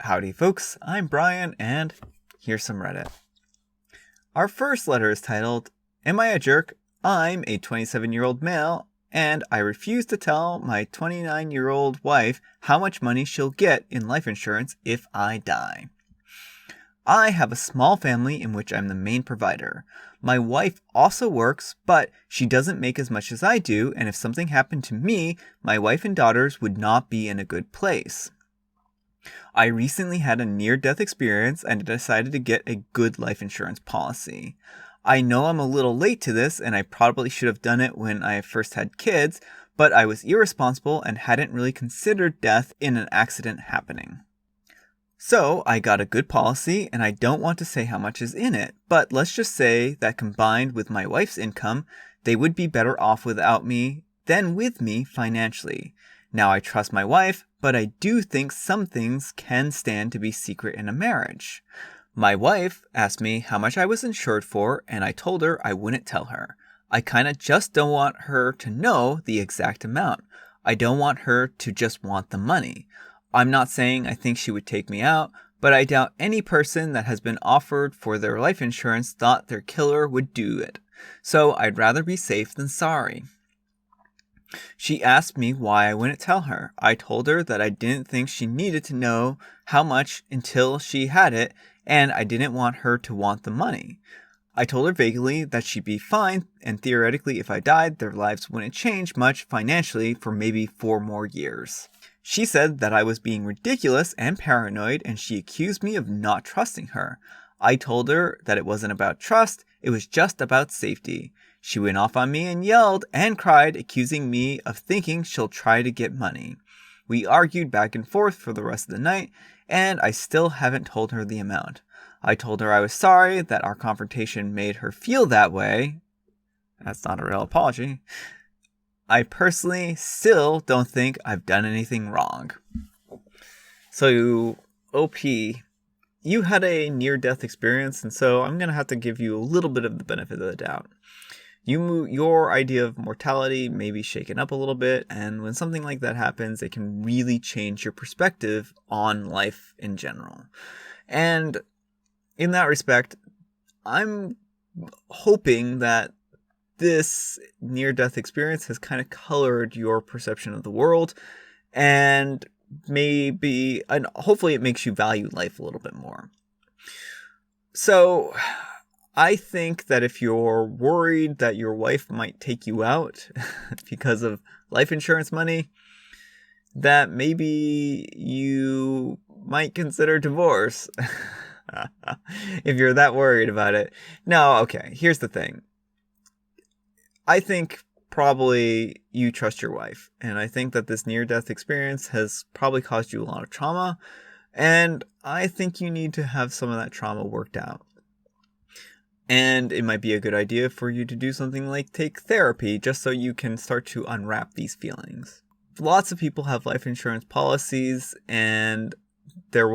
Howdy folks, I'm Brian and here's some Reddit. Our first letter is titled, Am I a Jerk? I'm a 27-year-old male and I refuse to tell my 29-year-old wife how much money she'll get in life insurance if I die. I have a small family in which I'm the main provider. My wife also works, but she doesn't make as much as I do, and if something happened to me, my wife and daughters would not be in a good place. I recently had a near-death experience and decided to get a good life insurance policy. I know I'm a little late to this, and I probably should have done it when I first had kids, but I was irresponsible and hadn't really considered death in an accident happening. So, I got a good policy, and I don't want to say how much is in it, but let's just say that combined with my wife's income, they would be better off without me than with me financially. Now, I trust my wife, but I do think some things can stand to be secret in a marriage. My wife asked me how much I was insured for, and I told her I wouldn't tell her. I kinda just don't want her to know the exact amount. I don't want her to just want the money. I'm not saying I think she would take me out, but I doubt any person that has been offered for their life insurance thought their killer would do it. So I'd rather be safe than sorry. She asked me why I wouldn't tell her. I told her that I didn't think she needed to know how much until she had it, and I didn't want her to want the money. I told her vaguely that she'd be fine, and theoretically if I died, their lives wouldn't change much financially for maybe 4 more years. She said that I was being ridiculous and paranoid, and she accused me of not trusting her. I told her that it wasn't about trust, it was just about safety. She went off on me and yelled and cried, accusing me of thinking she'll try to get money. We argued back and forth for the rest of the night, and I still haven't told her the amount. I told her I was sorry that our confrontation made her feel that way. That's not a real apology. I personally still don't think I've done anything wrong. So, OP, you had a near-death experience, and so I'm going to have to give you a little bit of the benefit of the doubt. Your idea of mortality may be shaken up a little bit, and when something like that happens, it can really change your perspective on life in general. And in that respect, I'm hoping that this near-death experience has kind of colored your perception of the world, and hopefully it makes you value life a little bit more. So, I think that if you're worried that your wife might take you out because of life insurance money, that maybe you might consider divorce. If you're that worried about it. No, okay, here's the thing. I think probably you trust your wife, and I think that this near-death experience has probably caused you a lot of trauma, and I think you need to have some of that trauma worked out. And it might be a good idea for you to do something like take therapy, just so you can start to unwrap these feelings. Lots of people have life insurance policies, and their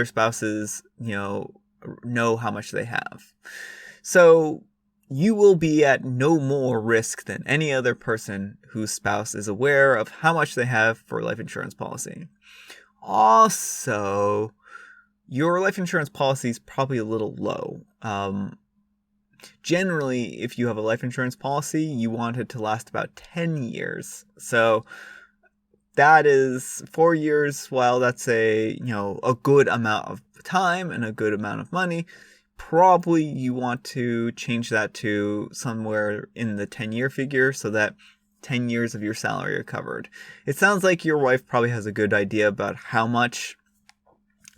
spouses, know how much they have. So you will be at no more risk than any other person whose spouse is aware of how much they have for a life insurance policy. Also, your life insurance policy is probably a little low. Generally, if you have a life insurance policy, you want it to last about 10 years. So that is 4 years. While that's a good amount of time and a good amount of money, probably you want to change that to somewhere in the 10-year figure so that 10 years of your salary are covered. It sounds like your wife probably has a good idea about how much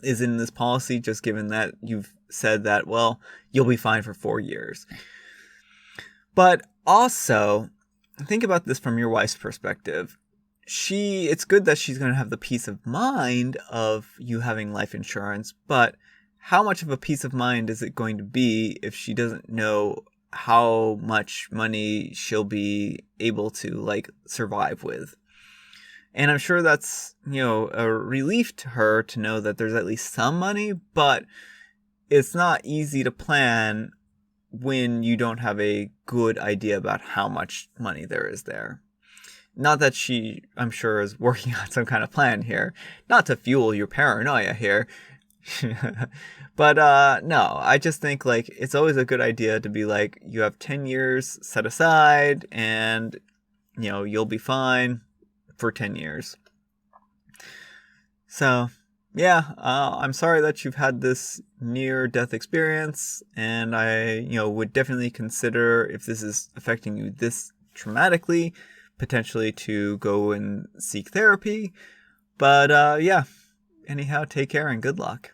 is in this policy, just given that you've said that, well, you'll be fine for 4 years. But also, think about this from your wife's perspective. It's good that she's going to have the peace of mind of you having life insurance, but how much of a peace of mind is it going to be if she doesn't know how much money she'll be able to survive with? And I'm sure that's, a relief to her to know that there's at least some money, but it's not easy to plan when you don't have a good idea about how much money there is there. Not that she, I'm sure, is working on some kind of plan here. Not to fuel your paranoia here. But no, I just think like it's always a good idea to be like, you have 10 years set aside and, you'll be fine for 10 years. So, yeah, I'm sorry that you've had this near-death experience, and I, would definitely consider, if this is affecting you this traumatically, potentially to go and seek therapy. But yeah, anyhow, take care and good luck.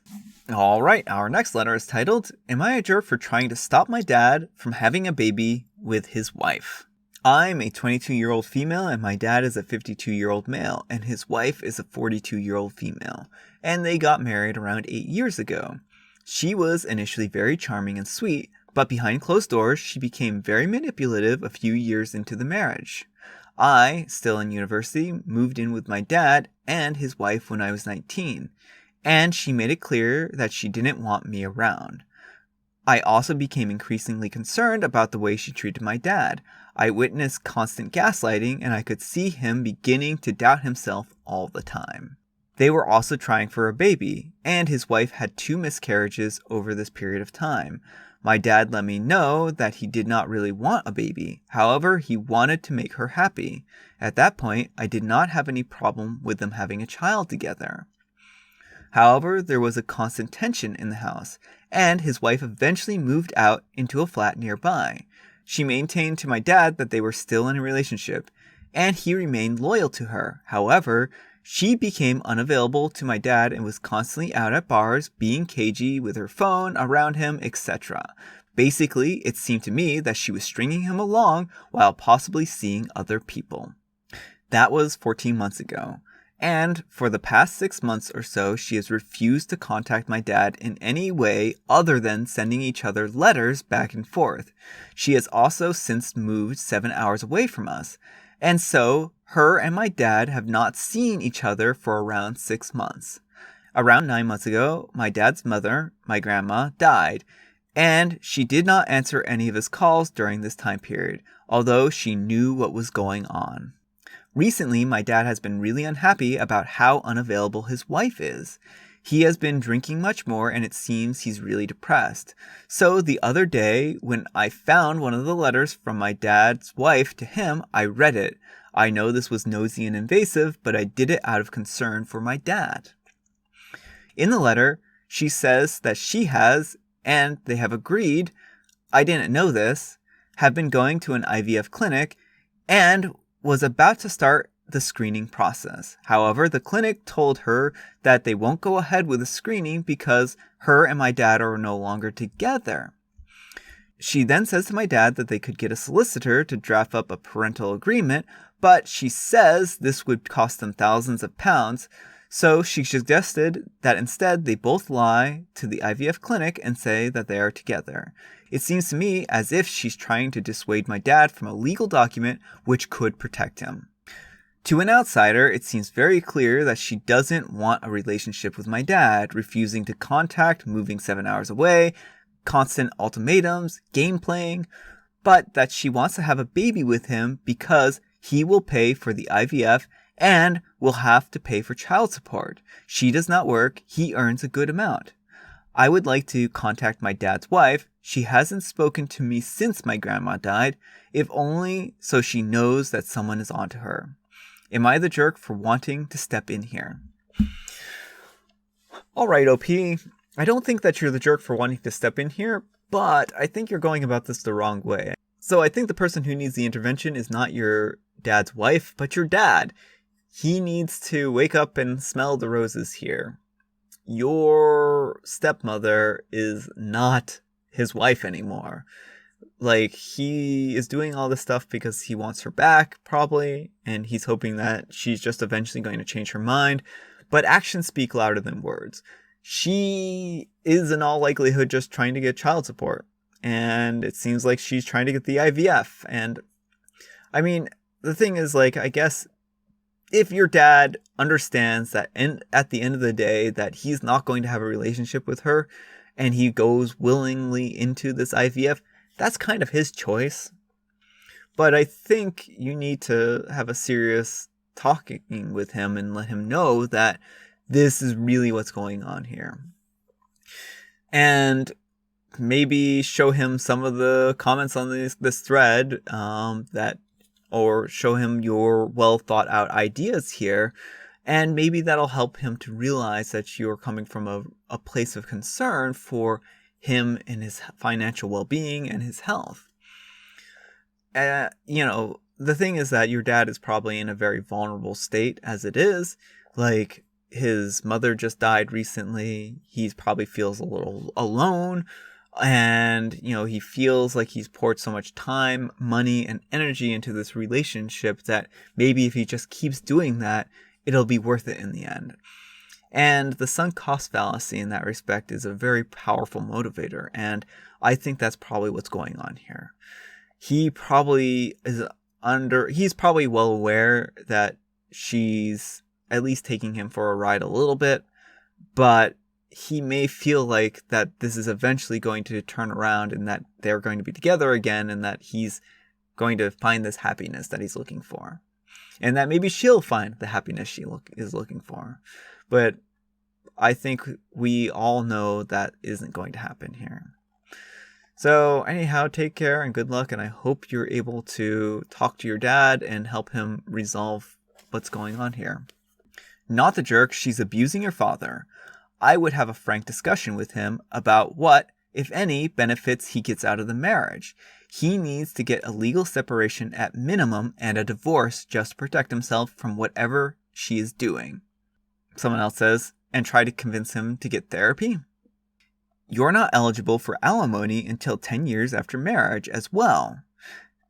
All right, our next letter is titled, Am I a jerk for trying to stop my dad from having a baby with his wife? I'm a 22-year-old female and my dad is a 52-year-old male and his wife is a 42-year-old female. And they got married around 8 years ago. She was initially very charming and sweet, but behind closed doors, she became very manipulative a few years into the marriage. I, still in university, moved in with my dad and his wife when I was 19, and she made it clear that she didn't want me around. I also became increasingly concerned about the way she treated my dad. I witnessed constant gaslighting, and I could see him beginning to doubt himself all the time. They were also trying for a baby, and his wife had 2 miscarriages over this period of time. My dad let me know that he did not really want a baby. However, he wanted to make her happy. At that point, I did not have any problem with them having a child together. However, there was a constant tension in the house, and his wife eventually moved out into a flat nearby. She maintained to my dad that they were still in a relationship, and he remained loyal to her. However, she became unavailable to my dad and was constantly out at bars, being cagey with her phone around him, etc. Basically, it seemed to me that she was stringing him along while possibly seeing other people. That was 14 months ago. And for the past 6 months or so, she has refused to contact my dad in any way other than sending each other letters back and forth. She has also since moved 7 hours away from us. And so, her and my dad have not seen each other for around 6 months. Around 9 months ago, my dad's mother, my grandma, died. And she did not answer any of his calls during this time period, although she knew what was going on. Recently, my dad has been really unhappy about how unavailable his wife is. He has been drinking much more and it seems he's really depressed. So the other day, when I found one of the letters from my dad's wife to him, I read it. I know this was nosy and invasive, but I did it out of concern for my dad. In the letter, she says that she has, and they have agreed, I didn't know this, have been going to an IVF clinic, and was about to start the screening process. However, the clinic told her that they won't go ahead with the screening because her and my dad are no longer together. She then says to my dad that they could get a solicitor to draft up a parental agreement, but she says this would cost them thousands of pounds, so she suggested that instead they both lie to the IVF clinic and say that they are together. It seems to me as if she's trying to dissuade my dad from a legal document which could protect him. To an outsider, it seems very clear that she doesn't want a relationship with my dad, refusing to contact, moving 7 hours away, constant ultimatums, game playing, but that she wants to have a baby with him because he will pay for the IVF and will have to pay for child support. She does not work, he earns a good amount. I would like to contact my dad's wife. She hasn't spoken to me since my grandma died, if only so she knows that someone is onto her. Am I the jerk for wanting to step in here? Alright, OP. I don't think that you're the jerk for wanting to step in here, but I think you're going about this the wrong way. So I think the person who needs the intervention is not your dad's wife, but your dad. He needs to wake up and smell the roses here. Your stepmother is not his wife anymore. Like, he is doing all this stuff because he wants her back, probably, and he's hoping that she's just eventually going to change her mind. But actions speak louder than words. She is in all likelihood just trying to get child support. And it seems like she's trying to get the IVF. And, I mean, the thing is, like, I guess if your dad understands that at the end of the day that he's not going to have a relationship with her and he goes willingly into this IVF, that's kind of his choice. But I think you need to have a serious talking with him and let him know that this is really what's going on here. And maybe show him some of the comments on this thread or show him your well thought out ideas here. And maybe that'll help him to realize that you're coming from a place of concern for him and his financial well-being and his health. The thing is that your dad is probably in a very vulnerable state as it is. Like, his mother just died recently. He probably feels a little alone. And, he feels like he's poured so much time, money, and energy into this relationship that maybe if he just keeps doing that, it'll be worth it in the end. And the sunk cost fallacy in that respect is a very powerful motivator. And I think that's probably what's going on here. He's probably well aware that she's at least taking him for a ride a little bit, but he may feel like that this is eventually going to turn around and that they're going to be together again and that he's going to find this happiness that he's looking for. And that maybe she'll find the happiness she is looking for. But I think we all know that isn't going to happen here. So anyhow, take care and good luck, and I hope you're able to talk to your dad and help him resolve what's going on here. Not the jerk, she's abusing your father. I would have a frank discussion with him about what, if any, benefits he gets out of the marriage. He needs to get a legal separation at minimum and a divorce just to protect himself from whatever she is doing. Someone else says, and try to convince him to get therapy. You're not eligible for alimony until 10 years after marriage as well.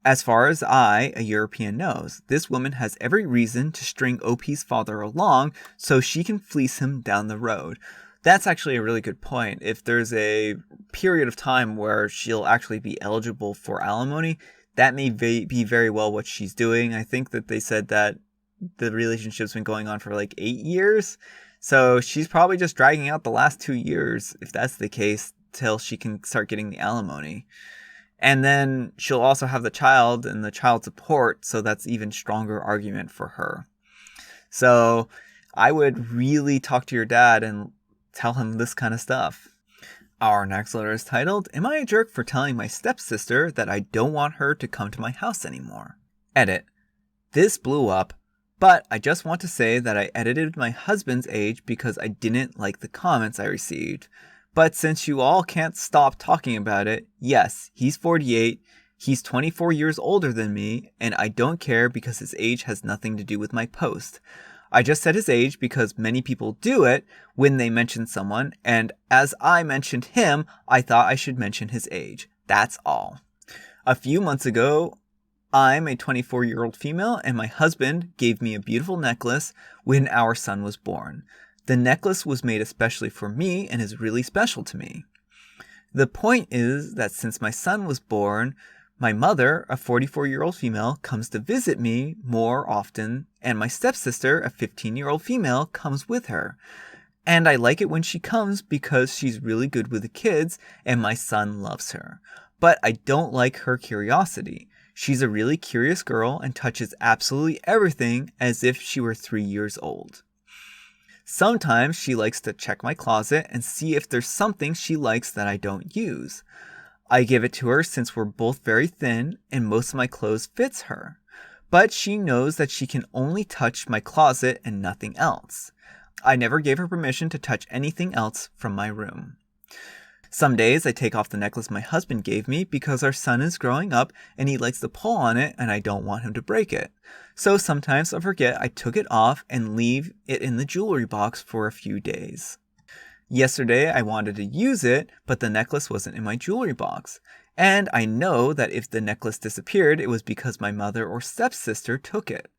As far as I, a European, knows, this woman has every reason to string OP's father along so she can fleece him down the road. That's actually a really good point. If there's a period of time where she'll actually be eligible for alimony, that may be very well what she's doing. I think that they said that the relationship's been going on for like 8 years. So she's probably just dragging out the last 2 years, if that's the case, till she can start getting the alimony. And then she'll also have the child and the child support, so that's even stronger argument for her. So I would really talk to your dad and tell him this kind of stuff. Our next letter is titled, Am I a jerk for telling my stepsister that I don't want her to come to my house anymore? Edit. This blew up. But I just want to say that I edited my husband's age because I didn't like the comments I received. But since you all can't stop talking about it, yes, he's 48, he's 24 years older than me, and I don't care because his age has nothing to do with my post. I just said his age because many people do it when they mention someone, and as I mentioned him, I thought I should mention his age. That's all. A few months ago, I'm a 24-year-old female, and my husband gave me a beautiful necklace when our son was born. The necklace was made especially for me and is really special to me. The point is that since my son was born, my mother, a 44-year-old female, comes to visit me more often, and my stepsister, a 15-year-old female, comes with her. And I like it when she comes because she's really good with the kids, and my son loves her. But I don't like her curiosity. She's a really curious girl and touches absolutely everything as if she were 3 years old. Sometimes she likes to check my closet and see if there's something she likes that I don't use. I give it to her since we're both very thin and most of my clothes fits her. But she knows that she can only touch my closet and nothing else. I never gave her permission to touch anything else from my room. Some days I take off the necklace my husband gave me because our son is growing up and he likes to pull on it and I don't want him to break it. So sometimes I forget I took it off and leave it in the jewelry box for a few days. Yesterday I wanted to use it, but the necklace wasn't in my jewelry box. And I know that if the necklace disappeared, it was because my mother or stepsister took it.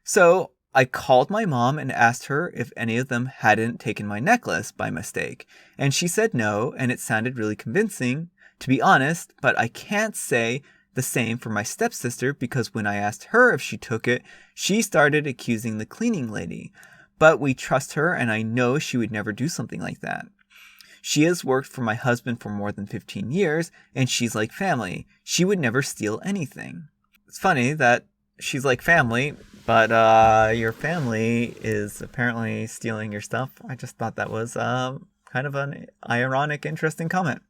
So I called my mom and asked her if any of them hadn't taken my necklace by mistake, and she said no, and it sounded really convincing, to be honest, but I can't say the same for my stepsister because when I asked her if she took it, she started accusing the cleaning lady. But we trust her, and I know she would never do something like that. She has worked for my husband for more than 15 years, and she's like family. She would never steal anything. it's funny that she's like family, but your family is apparently stealing your stuff. I just thought that was kind of an ironic, interesting comment.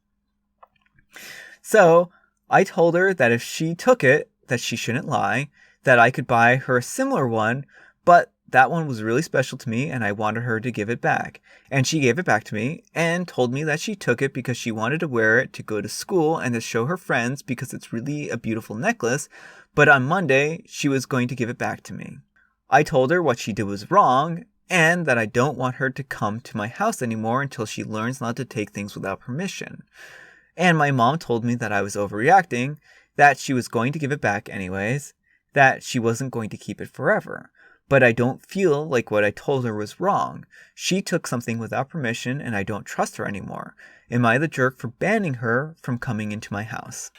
So I told her that if she took it, that she shouldn't lie, that I could buy her a similar one, but that one was really special to me and I wanted her to give it back. And she gave it back to me and told me that she took it because she wanted to wear it to go to school and to show her friends because it's really a beautiful necklace, but on Monday she was going to give it back to me. I told her what she did was wrong and that I don't want her to come to my house anymore until she learns not to take things without permission. And my mom told me that I was overreacting, that she was going to give it back anyways, that she wasn't going to keep it forever. But I don't feel like what I told her was wrong. She took something without permission and I don't trust her anymore. Am I the jerk for banning her from coming into my house?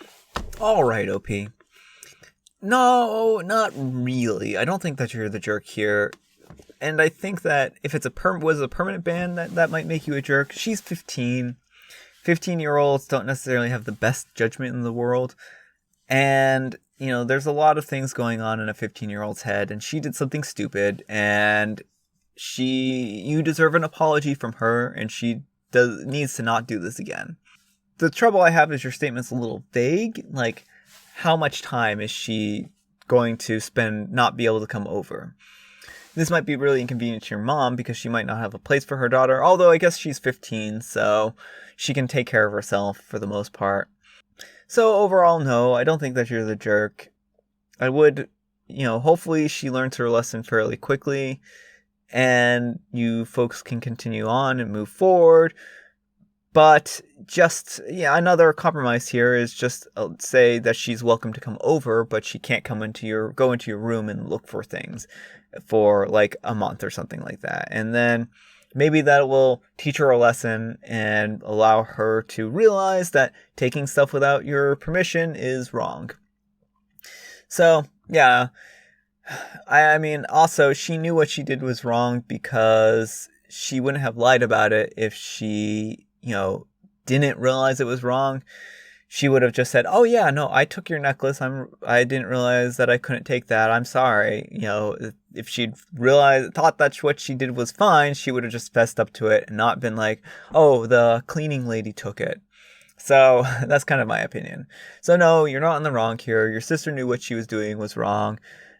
All right, OP. No, not really. I don't think that you're the jerk here. And I think that if it's was a permanent ban, that might make you a jerk. She's 15. 15-year-olds don't necessarily have the best judgment in the world. And, there's a lot of things going on in a 15-year-old's head. And she did something stupid. And you deserve an apology from her. And she needs to not do this again. The trouble I have is your statement's a little vague. Like, how much time is she going to spend not be able to come over? This might be really inconvenient to your mom because she might not have a place for her daughter. Although I guess she's 15, so she can take care of herself for the most part. So overall, no, I don't think that you're the jerk. I would, hopefully she learns her lesson fairly quickly and you folks can continue on and move forward. But another compromise here is just say that she's welcome to come over, but she can't go into your room and look for things for like a month or something like that. And then maybe that will teach her a lesson and allow her to realize that taking stuff without your permission is wrong. So, yeah. I mean, also, she knew what she did was wrong because she wouldn't have lied about it if she, didn't realize it was wrong. She would have just said, oh yeah, no, I took your necklace. I didn't realize that I couldn't take that. I'm sorry. If she'd thought that what she did was fine, she would have just fessed up to it and not been like, oh, the cleaning lady took it. So that's kind of my opinion. So no, you're not in the wrong here. Your sister knew what she was doing was wrong.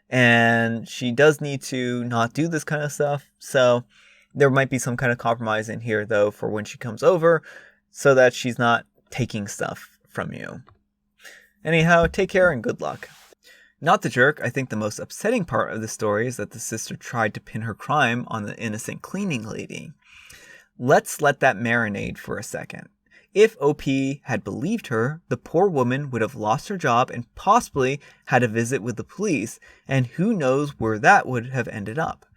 And she does need to not do this kind of stuff. So there might be some kind of compromise in here, though, for when she comes over so that she's not taking stuff from you. Anyhow, take care and good luck. Not the jerk. I think the most upsetting part of the story is that the sister tried to pin her crime on the innocent cleaning lady. Let's let that marinate for a second. If OP had believed her, the poor woman would have lost her job and possibly had a visit with the police, and who knows where that would have ended up.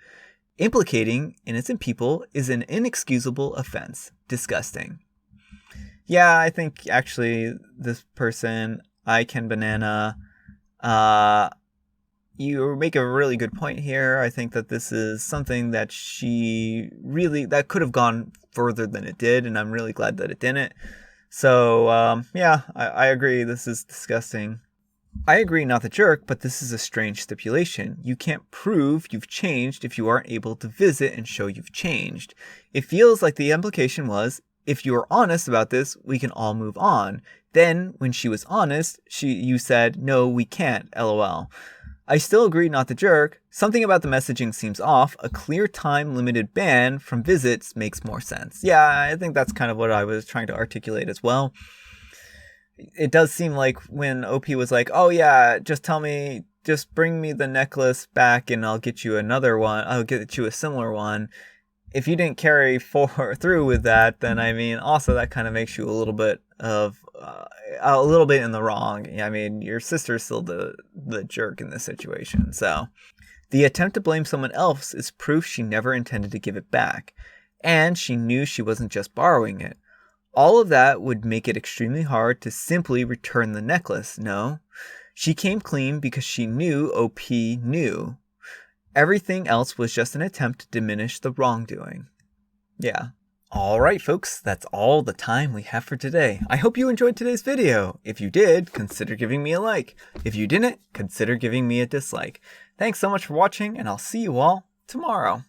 Implicating innocent people is an inexcusable offense. Disgusting. Yeah, I think actually this person, I Can Banana, you make a really good point here. I think that this is something that that could have gone further than it did, and I'm really glad that it didn't. So, I agree. This is disgusting. I agree, not the jerk, but this is a strange stipulation. You can't prove you've changed if you aren't able to visit and show you've changed. It feels like the implication was, if you are honest about this, we can all move on. Then, when she was honest, you said, no, we can't, lol. I still agree, not the jerk. Something about the messaging seems off. A clear time-limited ban from visits makes more sense. Yeah, I think that's kind of what I was trying to articulate as well. It does seem like when OP was like, oh yeah, just bring me the necklace back and I'll get you another one. I'll get you a similar one. If you didn't carry through with that, then I mean, also that kind of makes you a little bit in the wrong. I mean, your sister's still the jerk in this situation. So the attempt to blame someone else is proof she never intended to give it back. And she knew she wasn't just borrowing it. All of that would make it extremely hard to simply return the necklace, no? She came clean because she knew OP knew. Everything else was just an attempt to diminish the wrongdoing. Yeah, Alright folks, that's all the time we have for today. I hope you enjoyed today's video. If you did, consider giving me a like. If you didn't, consider giving me a dislike. Thanks so much for watching, and I'll see you all tomorrow.